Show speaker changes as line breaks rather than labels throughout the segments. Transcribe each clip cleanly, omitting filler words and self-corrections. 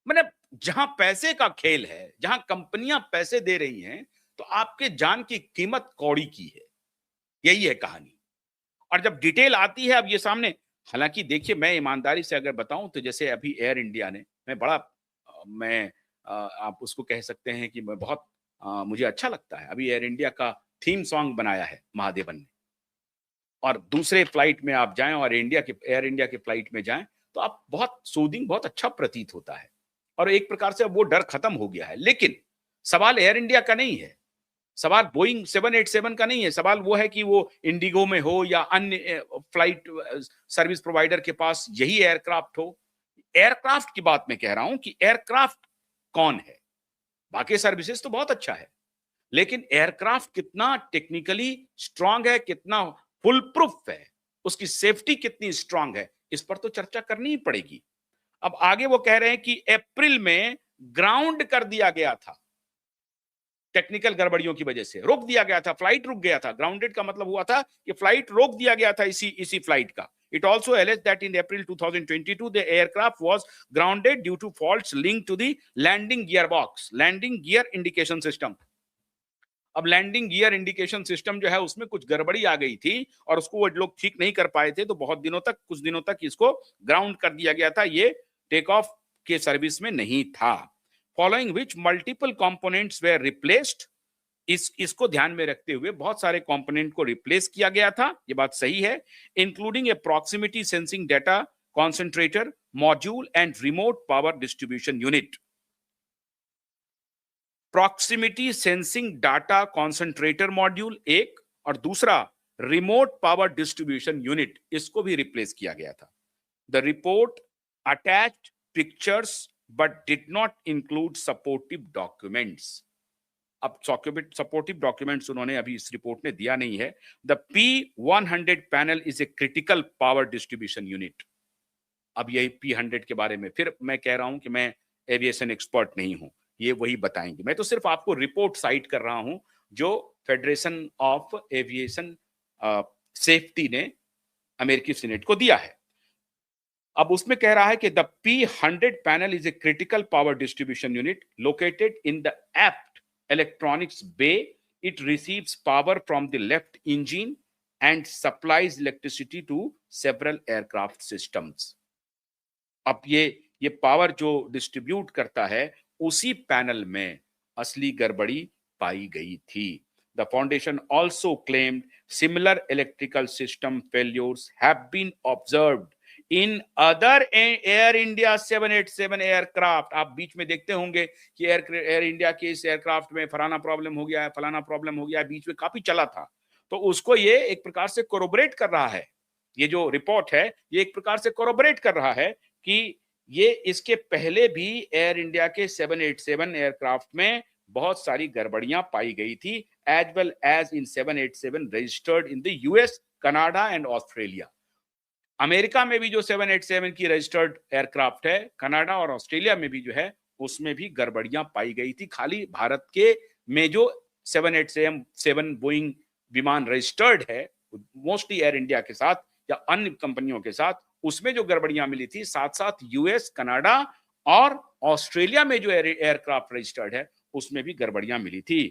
मतलब जहां पैसे का खेल है, जहां कंपनियां पैसे दे रही हैं, तो आपके जान की कीमत कौड़ी की है। यही है कहानी। और जब डिटेल आती है अब ये सामने, हालांकि देखिए मैं ईमानदारी से अगर बताऊं तो जैसे अभी एयर इंडिया ने, मैं बड़ा आप उसको कह सकते हैं कि मैं बहुत मुझे अच्छा लगता है, अभी एयर इंडिया का थीम सॉन्ग बनाया है महादेवन ने। और दूसरे फ्लाइट में आप जाएं और एयर इंडिया के फ्लाइट में जाएं, तो आप बहुत सूदिंग, बहुत अच्छा प्रतीत होता है। और एक प्रकार से अब वो डर खत्म हो गया है। लेकिन सवाल एयर इंडिया का नहीं है, सवाल बोइंग 787 का नहीं है, सवाल वो है कि वो इंडिगो में हो या अन्य फ्लाइट सर्विस प्रोवाइडर के पास यही एयरक्राफ्ट हो। एयरक्राफ्ट की बात मैं कह रहा हूं कि एयरक्राफ्ट कौन है। बाकी सर्विसेज तो बहुत अच्छा है, लेकिन एयरक्राफ्ट कितना टेक्निकली स्ट्रांग है, कितना फुल प्रूफ है, उसकी सेफ्टी कितनी स्ट्रांग है, इस पर तो चर्चा करनी ही पड़ेगी। अब आगे वो कह रहे हैं कि अप्रैल में ग्राउंड कर दिया गया था, टेक्निकल गड़बड़ियों की वजह से रोक दिया गया था, फ्लाइट रुक गया था। ग्राउंडेड का मतलब हुआ था कि फ्लाइट रोक दिया गया था इसी फ्लाइट का। It also alleged that in April 2022, the aircraft was grounded due to faults linked to the landing gearbox, landing gear indication system. अब लैंडिंग गियर इंडिकेशन सिस्टम जो है उसमें कुछ गड़बड़ी आ गई थी और उसको वो लोग ठीक नहीं कर पाए थे, तो बहुत दिनों तक, कुछ दिनों तक इसको ग्राउंड कर दिया गया था, ये टेक ऑफ के सर्विस में नहीं था। Following which multiple components were replaced, इसको ध्यान में रखते हुए बहुत सारे कंपोनेंट को रिप्लेस किया गया था, ये बात सही है। Including A proximity sensing data concentrator module and remote power distribution unit. Proximity sensing data concentrator module एक, और दूसरा रिमोट पावर डिस्ट्रीब्यूशन यूनिट, इसको भी रिप्लेस किया गया था। The report attached pictures but did not include supportive documents. अब supportive documents उन्होंने अभी इस रिपोर्ट में दिया नहीं है। The P100 panel is a critical power distribution unit. अब यही P100 के बारे में फिर मैं कह रहा हूं कि मैं एविएशन एक्सपर्ट नहीं हूं, ये वही बताएंगे। मैं तो सिर्फ आपको रिपोर्ट साइट कर रहा हूं जो फेडरेशन ऑफ एविएशन सेफ्टी ने अमेरिकी सीनेट को दिया है। अब उसमें कह रहा है कि the P100 panel is a critical power distribution unit located in the aft electronics bay. It receives power from the left engine and supplies electricity to several aircraft systems. अब ये पावर जो डिस्ट्रीब्यूट करता है, उसी panel में असली गड़बड़ी पाई गई थी। The foundation also claimed similar electrical system failures have been observed in other Air India 787 aircraft. आप बीच में देखते होंगे कि एयर इंडिया के इस एयरक्राफ्ट में फलाना प्रॉब्लम हो गया है, फलाना प्रॉब्लम हो गया है, बीच में काफी चला था। तो उसको ये एक प्रकार से कोरोबरेट कर रहा है, ये जो रिपोर्ट है ये एक प्रकार से कोरोबरेट कर रहा है कि ये इसके पहले भी एयर इंडिया के 787 एयरक्राफ्ट में बहुत सारी गड़बड़ियां पाई गई थी, as well as in 787 registered in the US, Canada and Australia. America में भी जो 787 की रजिस्टर्ड एयरक्राफ्ट है, कनाडा और ऑस्ट्रेलिया में भी जो है, उसमें भी गड़बड़ियां पाई गई थी। खाली भारत के में जो 787 बोइंग विमान रजिस्टर्ड है, मोस्टली एयर इंडिया के साथ या अन्य कंपनियों के साथ, उसमें जो गड़बड़ियां मिली थी, साथ साथ यूएस, कनाडा और ऑस्ट्रेलिया में जो एयरक्राफ्ट रजिस्टर्ड है, उसमें भी गड़बड़ियां मिली थी।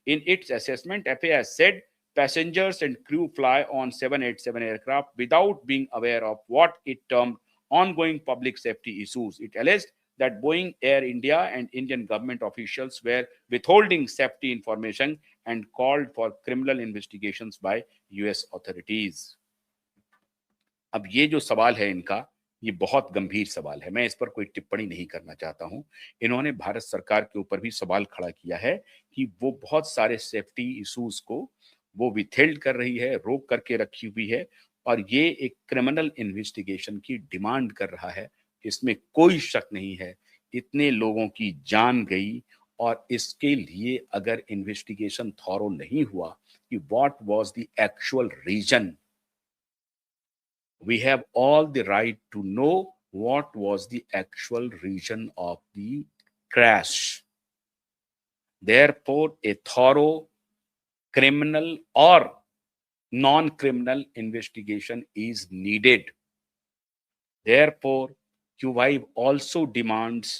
In its assessment, FAA said passengers and crew fly on 787 aircraft without being aware of what it termed ongoing public safety issues. It alleged that Boeing, Air India, and Indian government officials were withholding safety information and called for criminal investigations by US authorities. अब ये जो सवाल है इनका, ये बहुत गंभीर सवाल है। मैं इस पर कोई टिप्पणी नहीं करना चाहता हूं। इन्होंने भारत सरकार के ऊपर भी सवाल खड़ा किया है कि वो बहुत सारे सेफ्टी इश्यूज को वो विथेल्ड कर रही है, रोक करके रखी हुई है, और ये एक क्रिमिनल इन्वेस्टिगेशन की डिमांड कर रहा है। इसमें कोई शक नहीं है, इतने लोगों की जान गई, और इसके लिए अगर इन्वेस्टिगेशन थॉरो नहीं हुआ कि what was the actual reason, we have all the right to know what was the actual reason of the crash. Therefore, a thorough criminal or non-criminal investigation is needed. Therefore, QY also demands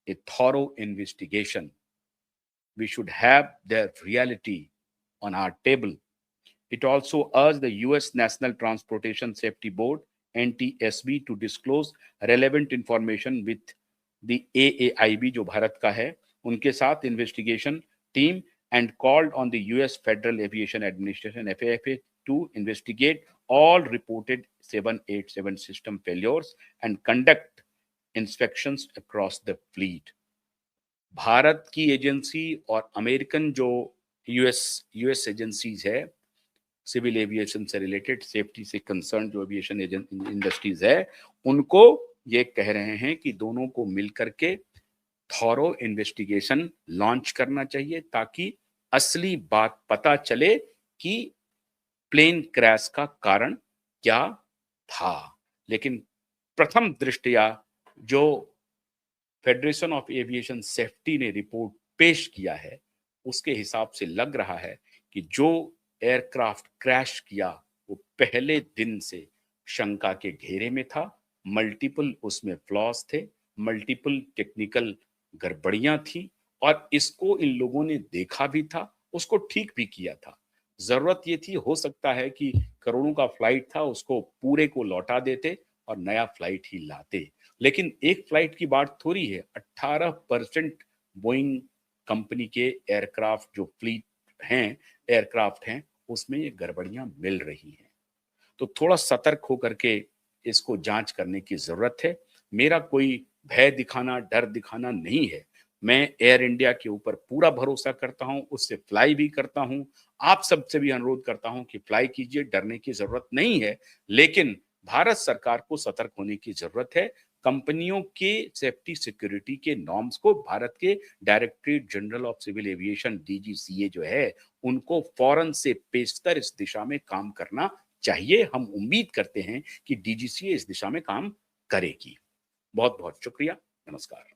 a thorough investigation. We should have their reality on our table. It also urged the US National Transportation Safety Board, NTSB, to disclose relevant information with the AAIB, जो भारत का है, उनके साथ investigation team, and called on the US Federal Aviation Administration, FAA, to investigate all reported 787 system failures and conduct inspections across the fleet. Bharat की agency और American जो US agencies है, civil aviation से रिलेटेड, सेफ्टी से concern जो aviation industries है, उनको ये कह रहे हैं कि दोनों को मिलकर के थॉरो इन्वेस्टिगेशन लॉन्च करना चाहिए ताकि असली बात पता चले कि प्लेन क्रैश का कारण क्या था। लेकिन प्रथम दृष्टया जो फेडरेशन ऑफ एविएशन सेफ्टी ने रिपोर्ट पेश किया है, उसके हिसाब से लग रहा है कि जो एयरक्राफ्ट क्रैश किया वो पहले दिन से शंका के घेरे में था। मल्टीपल उसमें फ्लॉज थे, मल्टीपल टेक्निकल गड़बड़ियां थी, और इसको इन लोगों ने देखा भी था, उसको ठीक भी किया था। जरूरत ये थी, हो सकता है कि करोड़ों का फ्लाइट था, उसको पूरे को लौटा देते और नया फ्लाइट ही लाते। लेकिन एक फ्लाइट की बात थोड़ी है, 18% बोइंग कंपनी के एयरक्राफ्ट जो फ्लीट हैं, एयरक्राफ्ट हैं, उसमें ये गड़बड़ियां मिल रही हैं। तो थोड़ा सतर्क होकर के इसको जांच करने की जरूरत है। मेरा कोई भय दिखाना, डर दिखाना नहीं है। मैं एयर इंडिया के ऊपर पूरा भरोसा करता हूं, उससे फ्लाई भी करता हूं। आप सबसे भी अनुरोध करता हूं कि फ्लाई कीजिए, डरने की जरूरत नहीं है। लेकिन भारत सरकार को सतर्क होने की जरूरत है। कंपनियों के सेफ्टी सिक्योरिटी के नॉर्म्स को भारत के directorate general of civil aviation, DGCA जो है, उनको फौरन से पेशतर इस दिशा में काम करना चाहिए। हम उम्मीद करते हैं कि DGCA इस दिशा में काम करेगी। बहुत बहुत शुक्रिया। नमस्कार।